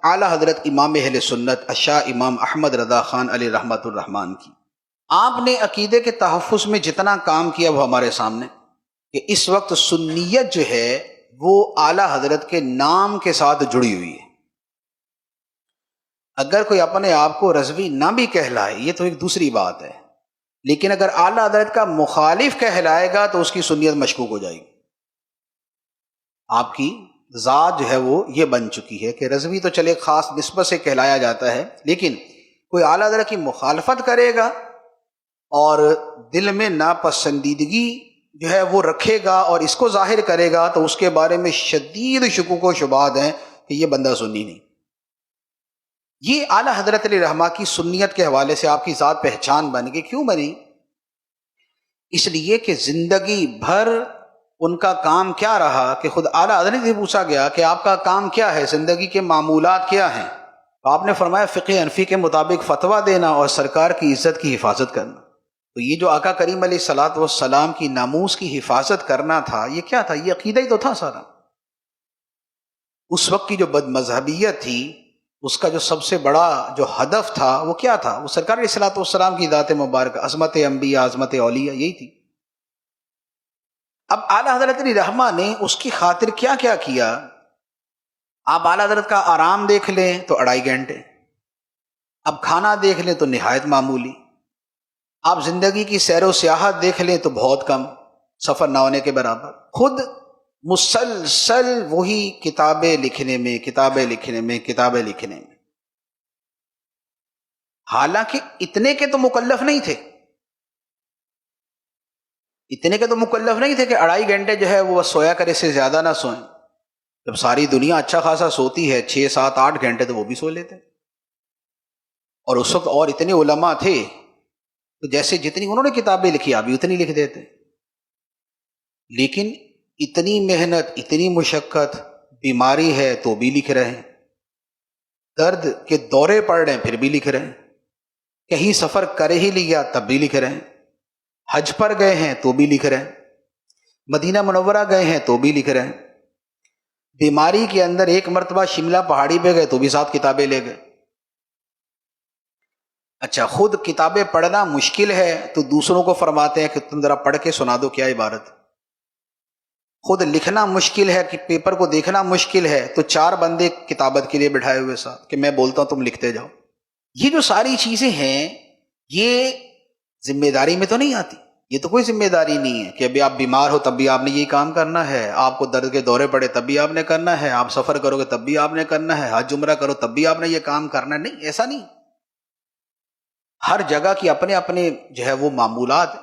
اعلیٰ حضرت امام اہل سنت الشاہ امام احمد رضا خان علیہ رحمۃ الرحمن کی. آپ نے عقیدے کے تحفظ میں جتنا کام کیا وہ ہمارے سامنے کہ اس وقت سنیت جو ہے وہ اعلیٰ حضرت کے نام کے ساتھ جڑی ہوئی ہے. اگر کوئی اپنے آپ کو رضوی نہ بھی کہلائے یہ تو ایک دوسری بات ہے، لیکن اگر اعلیٰ حضرت کا مخالف کہلائے گا تو اس کی سنیت مشکوک ہو جائے گی. آپ کی ذات جو ہے وہ یہ بن چکی ہے کہ رضوی تو چلے خاص نسبت سے کہلایا جاتا ہے، لیکن کوئی اعلیٰ حضرت کی مخالفت کرے گا اور دل میں ناپسندیدگی جو ہے وہ رکھے گا اور اس کو ظاہر کرے گا تو اس کے بارے میں شدید شکوک و شبہات ہیں کہ یہ بندہ سنی نہیں. یہ اعلیٰ حضرت علیہ رحمہ کی سنیت کے حوالے سے آپ کی ذات پہچان بن گئی. کیوں بنی؟ اس لیے کہ زندگی بھر ان کا کام کیا رہا کہ خود اعلیٰ حضرت سے پوچھا گیا کہ آپ کا کام کیا ہے، زندگی کے معمولات کیا ہیں؟ تو آپ نے فرمایا فقہ حنفی کے مطابق فتویٰ دینا اور سرکار کی عزت کی حفاظت کرنا. تو یہ جو آقا کریم علیہ الصلوۃ والسلام کی ناموس کی حفاظت کرنا تھا یہ کیا تھا؟ یہ عقیدہ ہی تو تھا سارا. اس وقت کی جو بد مذہبیت تھی اس کا جو سب سے بڑا جو ہدف تھا وہ کیا تھا؟ وہ سرکار علیہ الصلوۃ والسلام کی ذات مبارکہ، عظمت انبیاء، عظمت اولیاء، یہی تھی. اب اعلیٰ حضرت علیہ رحمہ نے اس کی خاطر کیا کیا کیا؟ آپ اعلیٰ حضرت کا آرام دیکھ لیں تو 2.5 گھنٹے، اب کھانا دیکھ لیں تو نہایت معمولی، آپ زندگی کی سیر و سیاحت دیکھ لیں تو بہت کم، سفر نہ ہونے کے برابر. خود مسلسل وہی کتابیں لکھنے میں، حالانکہ اتنے کے تو مکلف نہیں تھے، کہ 2.5 گھنٹے جو ہے وہ سویا کرے، سے زیادہ نہ سوئیں. جب ساری دنیا اچھا خاصا سوتی ہے 6 7 8 گھنٹے تو وہ بھی سو لیتے. اور اس وقت اور اتنے علماء تھے تو جیسے جتنی انہوں نے کتابیں لکھی آپ بھی اتنی لکھ دیتے. لیکن اتنی محنت، اتنی مشقت، بیماری ہے تو بھی لکھ رہے ہیں، درد کے دورے پڑ رہے ہیں پھر بھی لکھ رہے ہیں، کہیں سفر کر ہی لیا تب بھی لکھ رہے ہیں، حج پر گئے ہیں تو بھی لکھ رہے ہیں، مدینہ منورہ گئے ہیں تو بھی لکھ رہے ہیں، بیماری کے اندر ایک مرتبہ شملہ پہاڑی پہ گئے تو بھی 7 کتابیں لے گئے. اچھا خود کتابیں پڑھنا مشکل ہے تو دوسروں کو فرماتے ہیں کہ تم ذرا پڑھ کے سنا دو کیا عبارت. خود لکھنا مشکل ہے کہ پیپر کو دیکھنا مشکل ہے تو 4 بندے کتابت کے لیے بٹھائے ہوئے ساتھ کہ میں بولتا ہوں تم لکھتے جاؤ. یہ جو ساری چیزیں ہیں یہ ذمہ داری میں تو نہیں آتی. یہ تو کوئی ذمہ داری نہیں ہے کہ ابھی آپ بیمار ہو تب بھی آپ نے یہ کام کرنا ہے، آپ کو درد کے دورے پڑے تب بھی آپ نے کرنا ہے، آپ سفر کرو گے تب بھی آپ نے کرنا ہے، حج عمرہ کرو تب بھی آپ نے یہ کام کرنا ہے. نہیں، ایسا نہیں. ہر جگہ کی اپنے اپنے جو ہے وہ معمولات.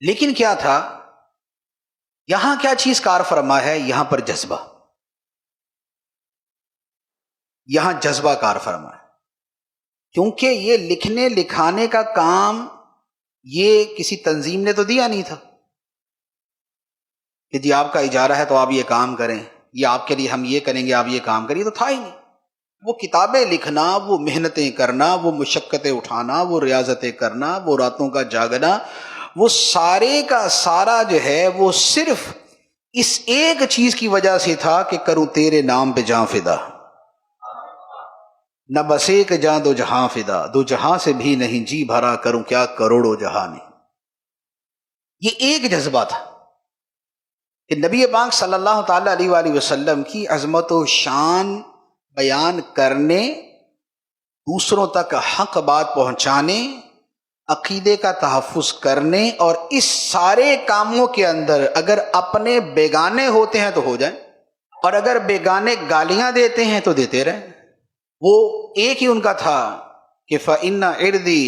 لیکن کیا تھا یہاں، کیا چیز کار فرما ہے؟ یہاں پر جذبہ، یہاں جذبہ کار فرما ہے. کیونکہ یہ لکھنے لکھانے کا کام یہ کسی تنظیم نے تو دیا نہیں تھا کہ جی آپ کا اجارہ ہے تو آپ یہ کام کریں، یا آپ کے لیے ہم یہ کریں گے آپ یہ کام کریے، تو تھا ہی نہیں. وہ کتابیں لکھنا، وہ محنتیں کرنا، وہ مشقتیں اٹھانا، وہ ریاضتیں کرنا، وہ راتوں کا جاگنا، وہ سارے کا سارا جو ہے وہ صرف اس ایک چیز کی وجہ سے تھا کہ کروں تیرے نام پہ جاں فدا، نہ بس ایک جاں دو جہاں فدا، 2 جہاں سے بھی نہیں جی بھرا، کروں کیا کروڑوں جہاں میں. یہ ایک جذبہ تھا کہ نبی پاک صلی اللہ تعالی علیہ وآلہ وسلم کی عظمت و شان بیان کرنے، دوسروں تک حق بات پہنچانے، عقیدے کا تحفظ کرنے، اور اس سارے کاموں کے اندر اگر اپنے بیگانے ہوتے ہیں تو ہو جائیں، اور اگر بیگانے گالیاں دیتے ہیں تو دیتے رہیں. وہ ایک ہی ان کا تھا کہ فَإِنَّ عِرْضِي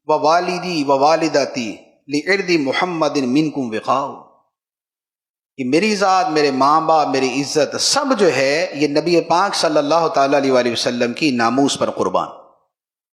وَوَالِدِي وَوَالِدَتِي لِعِرْضِ مُحَمَّدٍ مِنْكُمْ وِقَاءُ، کہ میری ذات، میرے ماں باپ، میری عزت سب جو ہے یہ نبی پاک صلی اللہ تعالی علیہ وآلہ وسلم کی ناموس پر قربان.